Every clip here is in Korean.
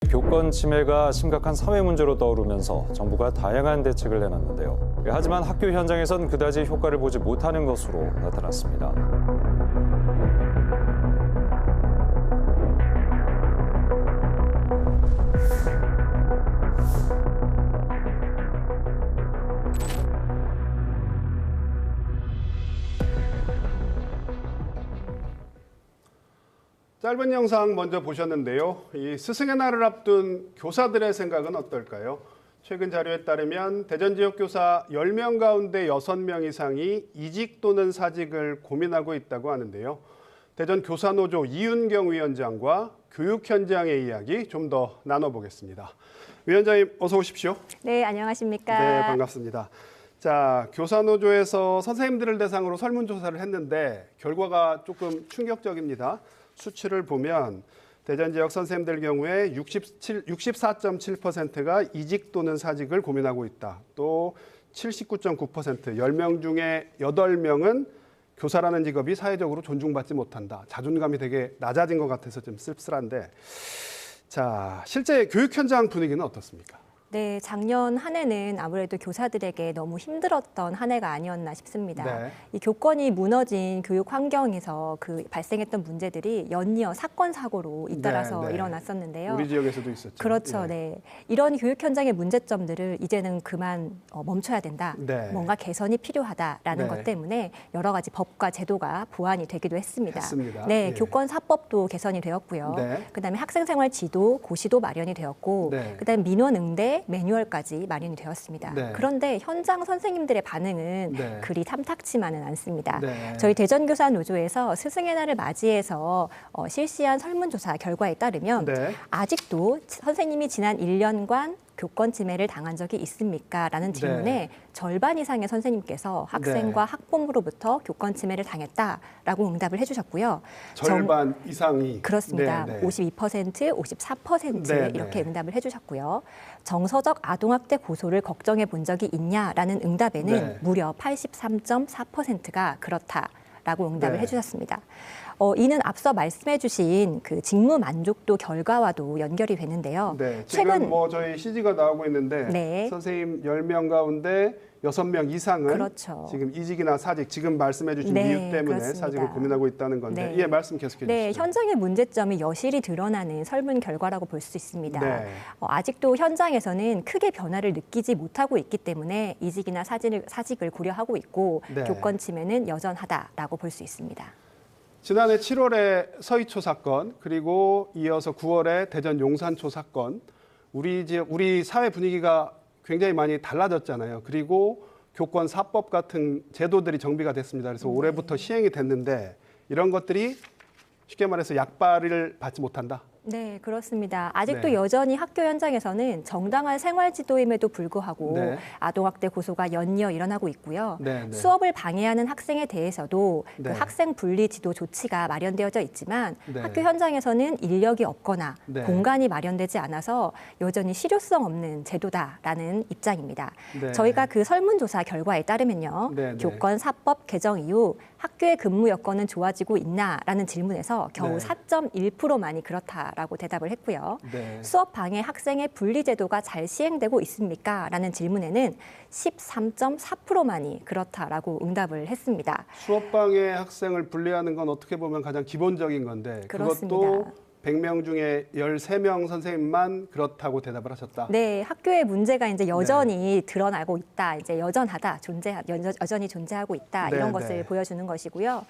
교권 침해가 심각한 사회 문제로 떠오르면서 정부가 다양한 대책을 내놨는데요. 하지만 학교 현장에선 그다지 효과를 보지 못하는 것으로 나타났습니다. 짧은 영상 먼저 보셨는데요. 이 스승의 날을 앞둔 교사들의 생각은 어떨까요? 최근 자료에 따르면 대전 지역 교사 10명 가운데 6명 이상이 이직 또는 사직을 고민하고 있다고 하는데요. 대전 교사노조 이윤경 위원장과 교육 현장의 이야기 좀 더 나눠보겠습니다. 위원장님 어서 오십시오. 네, 안녕하십니까. 네, 반갑습니다. 자, 교사노조에서 선생님들을 대상으로 설문조사를 했는데 결과가 조금 충격적입니다. 수치를 보면 대전 지역 선생님들 경우에 64.7%가 이직 또는 사직을 고민하고 있다. 또 79.9%, 10명 중에 8명은 교사라는 직업이 사회적으로 존중받지 못한다. 자존감이 되게 낮아진 것 같아서 좀 씁쓸한데, 자, 실제 교육 현장 분위기는 어떻습니까? 네, 작년 한 해는 아무래도 교사들에게 너무 힘들었던 한 해가 아니었나 싶습니다. 네. 이 교권이 무너진 교육 환경에서 발생했던 문제들이 연이어 사건 사고로 잇따라서 네. 일어났었는데요. 우리 지역에서도 있었죠. 그렇죠, 예. 네. 이런 교육 현장의 문제점들을 이제는 그만 멈춰야 된다. 네. 뭔가 개선이 필요하다라는 네. 것 때문에 여러 가지 법과 제도가 보완이 되기도 했습니다. 했습니다. 네, 예. 교권사법도 개선이 되었고요. 네. 그다음에 학생생활 지도, 고시도 마련이 되었고, 네. 그다음에 민원응대 매뉴얼까지 마련이 되었습니다. 네. 그런데 현장 선생님들의 반응은 네. 그리 탐탁치만은 않습니다. 네. 저희 대전교사 노조에서 스승의 날을 맞이해서 실시한 설문조사 결과에 따르면 네. 아직도 선생님이 지난 1년간 교권 침해를 당한 적이 있습니까? 라는 질문에 네. 절반 이상의 선생님께서 학생과 학부모로부터 교권 침해를 당했다라고 응답을 해주셨고요. 절반 이상이. 그렇습니다. 네, 네. 52%, 54% 네, 이렇게 네. 응답을 해주셨고요. 정서적 아동학대 고소를 걱정해 본 적이 있냐라는 응답에는 네. 무려 83.4%가 그렇다라고 응답을 네. 해주셨습니다. 이는 앞서 말씀해주신 그 직무 만족도 결과와도 연결이 되는데요. 네, 지금 뭐 저희 CG가 나오고 있는데 네. 선생님 10명 가운데 6명 이상은 그렇죠. 지금 이직이나 사직, 지금 말씀해주신 네, 이유 때문에 그렇습니다. 사직을 고민하고 있다는 건데, 네. 예, 말씀 계속해 주시죠. 네, 현장의 문제점이 여실히 드러나는 설문 결과라고 볼 수 있습니다. 네. 아직도 현장에서는 크게 변화를 느끼지 못하고 있기 때문에 이직이나 사직을 고려하고 있고 네. 교권 침해는 여전하다라고 볼 수 있습니다. 지난해 7월에 서희초 사건, 그리고 이어서 9월에 대전 용산초 사건, 우리 사회 분위기가 굉장히 많이 달라졌잖아요. 그리고 교권 사법 같은 제도들이 정비가 됐습니다. 그래서 올해부터 시행이 됐는데 이런 것들이 쉽게 말해서 약발을 받지 못한다. 네, 그렇습니다. 아직도 네. 여전히 학교 현장에서는 정당한 생활 지도임에도 불구하고 네. 아동학대 고소가 연이어 일어나고 있고요. 네, 네. 수업을 방해하는 학생에 대해서도 네. 그 학생 분리 지도 조치가 마련되어져 있지만 네. 학교 현장에서는 인력이 없거나 네. 공간이 마련되지 않아서 여전히 실효성 없는 제도다라는 입장입니다. 네. 저희가 그 설문조사 결과에 따르면요. 네, 네. 교권 사법 개정 이후 학교의 근무 여건은 좋아지고 있나라는 질문에서 겨우 네. 4.1%만이 그렇다라고 대답을 했고요. 네. 수업 방해 학생의 분리 제도가 잘 시행되고 있습니까? 라는 질문에는 13.4%만이 그렇다라고 응답을 했습니다. 수업방해 학생을 분리하는 건 어떻게 보면 가장 기본적인 건데 그렇습니다. 그것도 100명 중에 13명 선생님만 그렇다고 대답을 하셨다. 네, 학교의 문제가 이제 여전히 드러나고 있다, 이제 여전하다, 여전히 존재하고 있다 이런 네, 것을 네. 보여주는 것이고요.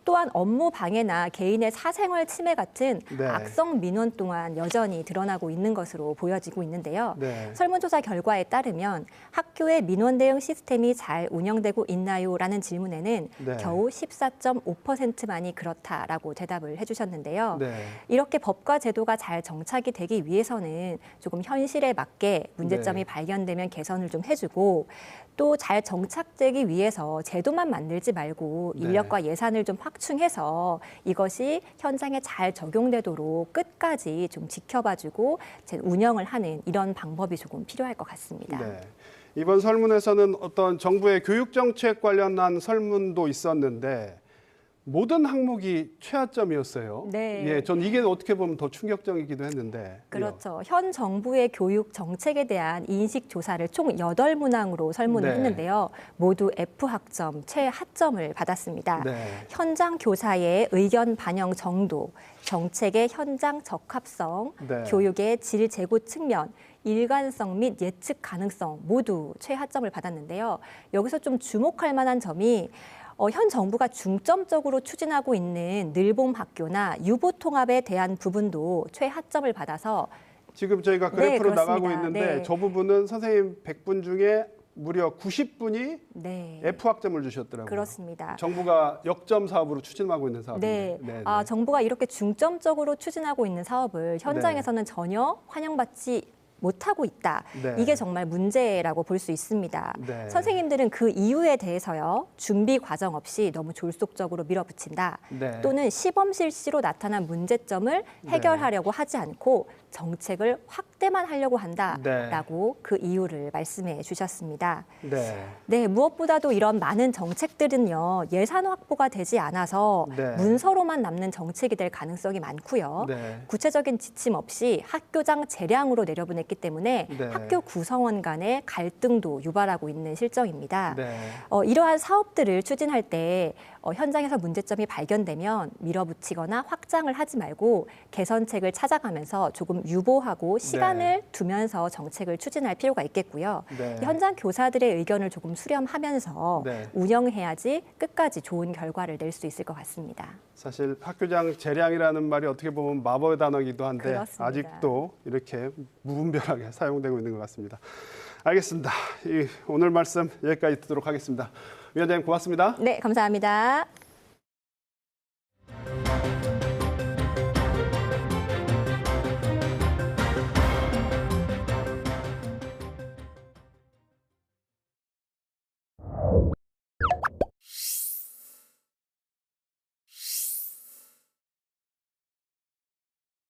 또한 업무 방해나 개인의 사생활 침해 같은 네. 악성 민원 또한 여전히 드러나고 있는 것으로 보여지고 있는데요. 네. 설문조사 결과에 따르면 학교의 민원 대응 시스템이 잘 운영되고 있나요?라는 질문에는 네. 겨우 14.5%만이 그렇다라고 대답을 해주셨는데요. 네. 이렇게 법과 제도가 잘 정착이 되기 위해서는 조금 현실에 맞게 문제점이 네. 발견되면 개선을 좀 해주고 또 잘 정착되기 위해서 제도만 만들지 말고 네. 인력과 예산을 좀 확충해서 이것이 현장에 잘 적용되도록 끝까지 좀 지켜봐주고 운영을 하는 이런 방법이 조금 필요할 것 같습니다. 네. 이번 설문에서는 어떤 정부의 교육 정책 관련한 설문도 있었는데 모든 항목이 최하점이었어요. 네. 예, 전 이게 어떻게 보면 더 충격적이기도 했는데. 그렇죠. 현 정부의 교육 정책에 대한 인식 조사를 총 8문항으로 설문을 네. 했는데요. 모두 F학점, 최하점을 받았습니다. 네. 현장 교사의 의견 반영 정도, 정책의 현장 적합성, 네. 교육의 질 제고 측면, 일관성 및 예측 가능성 모두 최하점을 받았는데요. 여기서 좀 주목할 만한 점이 현 정부가 중점적으로 추진하고 있는 늘봄 학교나 유보 통합에 대한 부분도 최하점을 받아서 지금 저희가 네, 그래프로 그렇습니다. 나가고 있는데 네. 저 부분은 선생님 100분 중에 무려 90분이 네, F학점을 주셨더라고요. 그렇습니다. 정부가 역점 사업으로 추진하고 있는 사업인데. 네, 정부가 이렇게 중점적으로 추진하고 있는 사업을 현장에서는 전혀 환영받지 못하고 있다. 네. 이게 정말 문제라고 볼 수 있습니다. 네. 선생님들은 그 이유에 대해서요. 준비 과정 없이 너무 졸속적으로 밀어붙인다. 네. 또는 시범 실시로 나타난 문제점을 해결하려고 하지 않고 정책을 확대만 하려고 한다라고 그 이유를 말씀해 주셨습니다. 네. 네, 무엇보다도 이런 많은 정책들은요. 예산 확보가 되지 않아서 네. 문서로만 남는 정책이 될 가능성이 많고요. 네. 구체적인 지침 없이 학교장 재량으로 내려보냈기 때문에 네. 학교 구성원 간의 갈등도 유발하고 있는 실정입니다. 네. 이러한 사업들을 추진할 때 현장에서 문제점이 발견되면 밀어붙이거나 확장을 하지 말고 개선책을 찾아가면서 조금 유보하고 시간을 두면서 정책을 추진할 필요가 있겠고요. 네. 현장 교사들의 의견을 조금 수렴하면서 네. 운영해야지 끝까지 좋은 결과를 낼 수 있을 것 같습니다. 사실 학교장 재량이라는 말이 어떻게 보면 마법의 단어이기도 한데 그렇습니다. 아직도 이렇게 무분별하게 사용되고 있는 것 같습니다. 알겠습니다. 오늘 말씀 여기까지 듣도록 하겠습니다. 위원장님 고맙습니다. 네, 감사합니다.